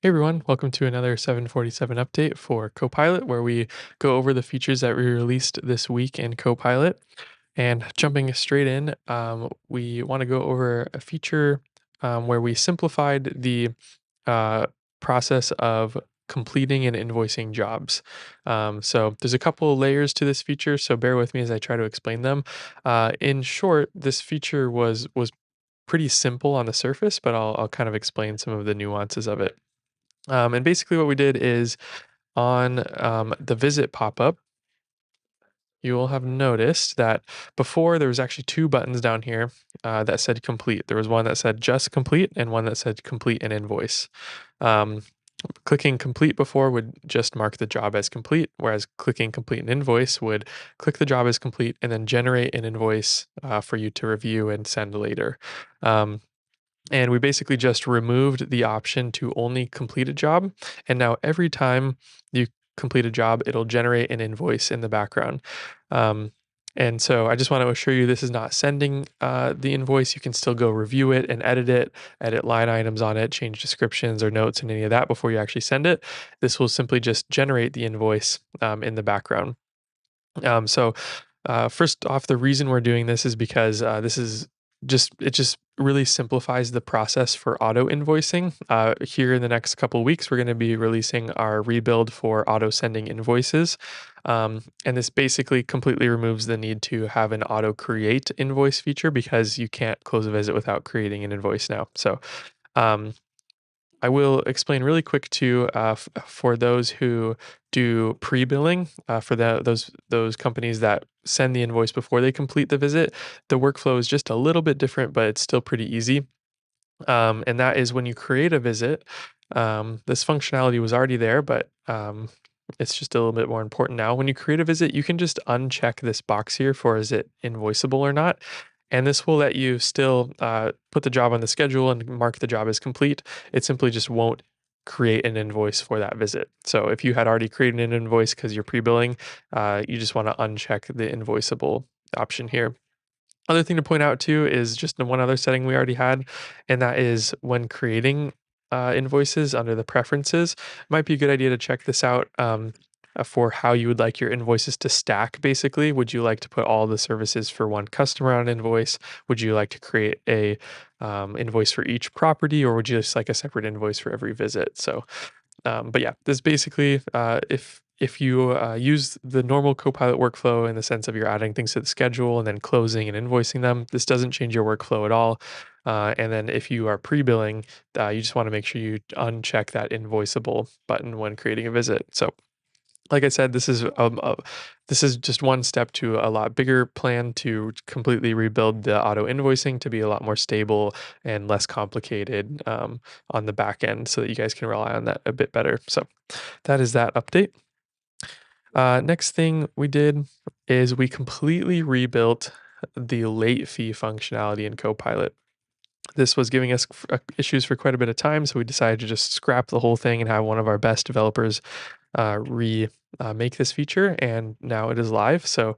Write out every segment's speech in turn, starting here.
Hey everyone, welcome to another 747 update for Copilot, where we go over the features that we released this week in Copilot. And jumping straight in, we want to go over a feature where we simplified the uh, process of completing and invoicing jobs. So there's a couple layers to this feature, so bear with me as I try to explain them. In short, this feature was pretty simple on the surface, but I'll kind of explain some of the nuances of it. And basically, what we did is on the visit pop-up, you will have noticed that before there was actually two buttons down here that said complete. There was one that said just complete and one that said complete an invoice. Um, Clicking complete before would just mark the job as complete, whereas clicking complete an invoice would click the job as complete and then generate an invoice for you to review and send later. Um, and we basically just removed the option to only complete a job. And now every time you complete a job, it'll generate an invoice in the background. Um, and so I just want to assure you this is not sending the invoice. You can still go review it and edit it, edit line items on it, change descriptions or notes and any of that before you actually send it. This will simply just generate the invoice in the background. First off, the reason we're doing this is because this is just really simplifies the process for auto invoicing. Here in the next couple weeks, we're going to be releasing our rebuild for auto sending invoices, and this basically completely removes the need to have an auto create invoice feature because you can't close a visit without creating an invoice now. So. Um, I will explain really quick too for those who do pre-billing for those companies that send the invoice before they complete the visit. The workflow is just a little bit different, but it's still pretty easy. And that is when you create a visit. This functionality was already there, but it's just a little bit more important now. When you create a visit, you can just uncheck this box here for is it invoiceable or not. And this will let you still put the job on the schedule and mark the job as complete. It simply just won't create an invoice for that visit. So if you had already created an invoice because you're pre-billing, you just want to uncheck the invoiceable option here. Other thing to point out too is just the one other setting we already had, and that is when creating invoices under the preferences. Might be a good idea to check this out for how you would like your invoices to stack. Basically, would you like to put all the services for one customer on an invoice? Would you like to create a invoice for each property, or would you just like a separate invoice for every visit? But yeah, this basically, if you use the normal Copilot workflow in the sense of you're adding things to the schedule and then closing and invoicing them, this doesn't change your workflow at all. And then if you are pre-billing, you just want to make sure you uncheck that invoiceable button when creating a visit. So like I said, this is just one step to a lot bigger plan to completely rebuild the auto invoicing to be a lot more stable and less complicated on the back end, so that you guys can rely on that a bit better. So that is that update. Next thing we did is we completely rebuilt the late fee functionality in Copilot. This was giving us issues for quite a bit of time, so we decided to just scrap the whole thing and have one of our best developers make this feature, and now it is live. So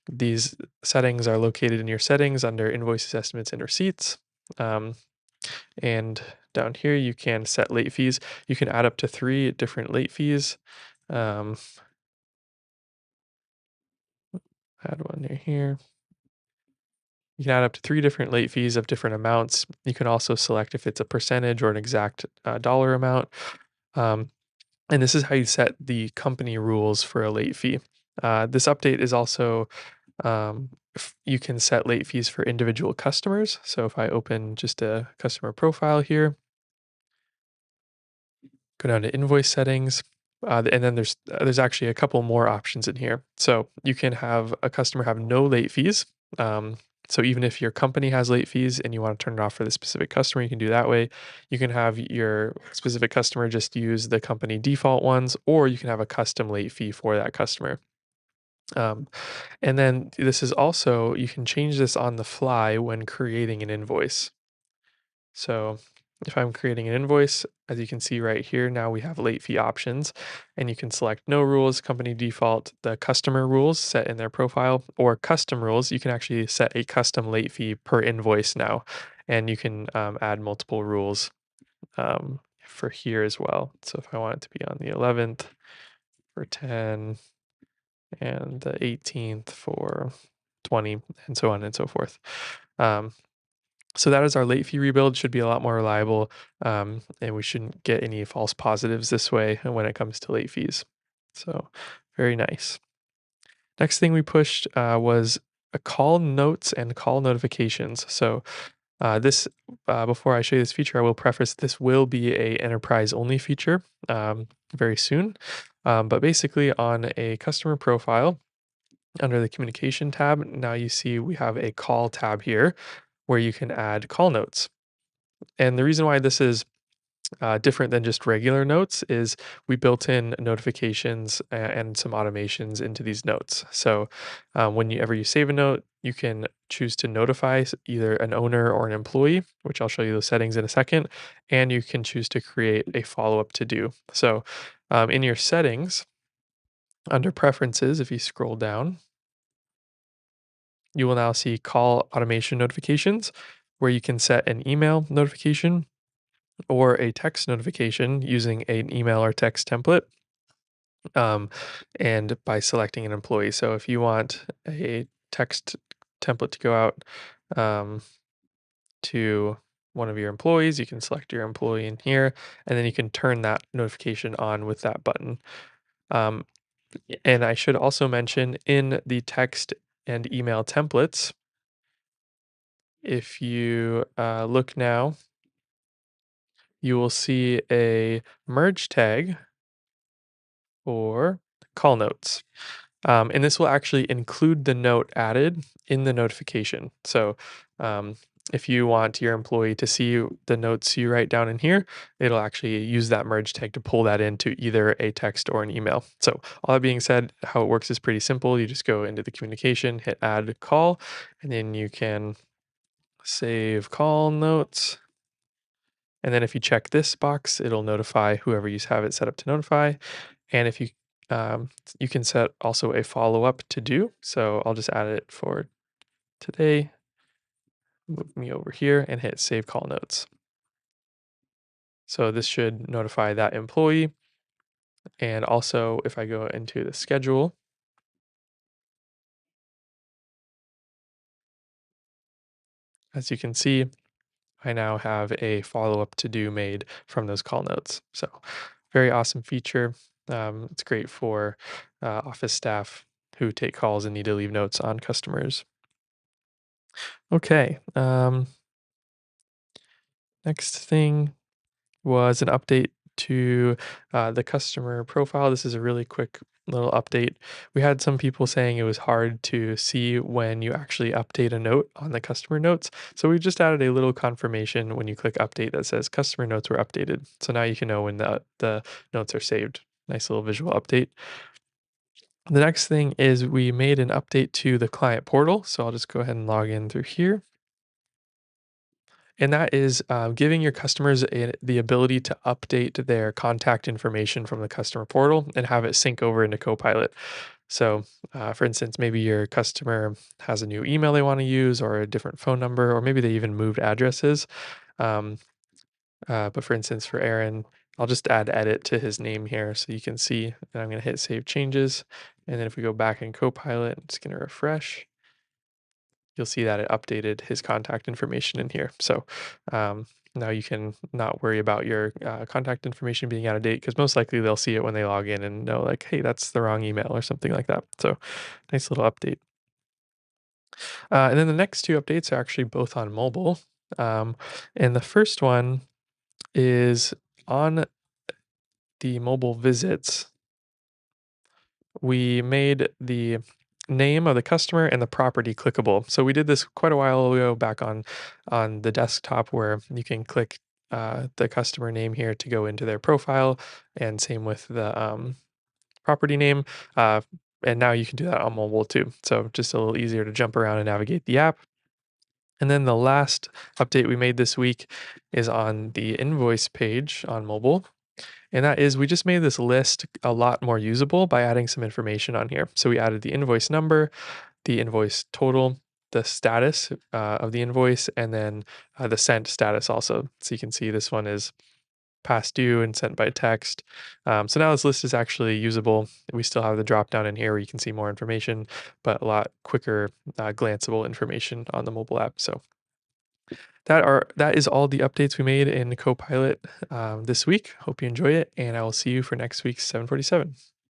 these settings are located in your settings under invoices, estimates, and receipts. And down here, you can set late fees. You can add up to 3 different late fees. Um, Add one near here. You can add up to 3 different late fees of different amounts. You can also select if it's a percentage or an exact dollar amount. Um, and this is how you set the company rules for a late fee. This update is also, you can set late fees for individual customers. So if I open just a customer profile here, go down to invoice settings, and then there's actually a couple more options in here. So you can have a customer have no late fees. So even if your company has late fees and you want to turn it off for the specific customer, you can do that way. You can have your specific customer just use the company default ones, or you can have a custom late fee for that customer. Um, and then this is also, you can change this on the fly when creating an invoice. So if I'm creating an invoice, as you can see right here, now we have late fee options, and you can select no rules, company default, the customer rules set in their profile, or custom rules. You can actually set a custom late fee per invoice now, and you can add multiple rules for here as well. So if I want it to be on the 11th for 10 and the 18th for 20 and so on and so forth. Um, so that is our late fee rebuild. Should be a lot more reliable, and we shouldn't get any false positives this way when it comes to late fees. So very nice. Next thing we pushed was a call notes and call notifications. So this before I show you this feature, I will preface this will be a enterprise only feature very soon. But basically, on a customer profile under the communication tab, now you see we have a call tab here where you can add call notes. And the reason why this is different than just regular notes is we built in notifications and some automations into these notes. So whenever you save a note, you can choose to notify either an owner or an employee, which I'll show you those settings in a second, and you can choose to create a follow-up to do. So in your settings, under preferences, if you scroll down, you will now see call automation notifications, where you can set an email notification or a text notification using an email or text template, um, and by selecting an employee. So if you want a text template to go out um, to one of your employees, you can select your employee in here, and then you can turn that notification on with that button. Um, and I should also mention in the text and email templates, if you look now, you will see a merge tag for call notes. And this will actually include the note added in the notification. So um, if you want your employee to see the notes you write down in here, it'll actually use that merge tag to pull that into either a text or an email. So all that being said, how it works is pretty simple. You just go into the communication, hit add call, and then you can save call notes. And then if you check this box, it'll notify whoever you have it set up to notify. And if you you can set also a follow up to do. So I'll just add it for today. Move me over here and hit save call notes. So this should notify that employee. And also, if I go into the schedule, as you can see, I now have a follow up to do made from those call notes. So, very awesome feature. It's great for office staff who take calls and need to leave notes on customers. Okay. Next thing was an update to the customer profile. This is a really quick little update. We had some people saying it was hard to see when you actually update a note on the customer notes. So we just added a little confirmation when you click update that says customer notes were updated. So now you can know when the notes are saved. Nice little visual update. The next thing is we made an update to the client portal. So I'll just go ahead and log in through here. And that is giving your customers the ability to update their contact information from the customer portal and have it sync over into Copilot. So, for instance, maybe your customer has a new email they want to use or a different phone number, or maybe they even moved addresses. Um, but for instance, for Aaron, I'll just add edit to his name here so you can see. And I'm going to hit save changes. And then if we go back in Copilot, I'm just going to refresh, you'll see that it updated his contact information in here. So now you can not worry about your contact information being out of date because most likely they'll see it when they log in and know like, hey, that's the wrong email or something like that. So nice little update. And then the next two updates are actually both on mobile. And the first one is on the mobile visits. We made the name of the customer and the property clickable. So we did this quite a while ago back on the desktop where you can click the customer name here to go into their profile, and same with the property name. Uh, and now you can do that on mobile too. So just a little easier to jump around and navigate the app. And then the last update we made this week is on the invoice page on mobile. And that is, we just made this list a lot more usable by adding some information on here. So we added the invoice number, the invoice total, the status of the invoice, and then the sent status also. So you can see this one is past due and sent by text. So now this list is actually usable. We still have the drop down in here where you can see more information, but a lot quicker, glanceable information on the mobile app. So that is all the updates we made in Copilot this week. Hope you enjoy it, and I will see you for next week's 747.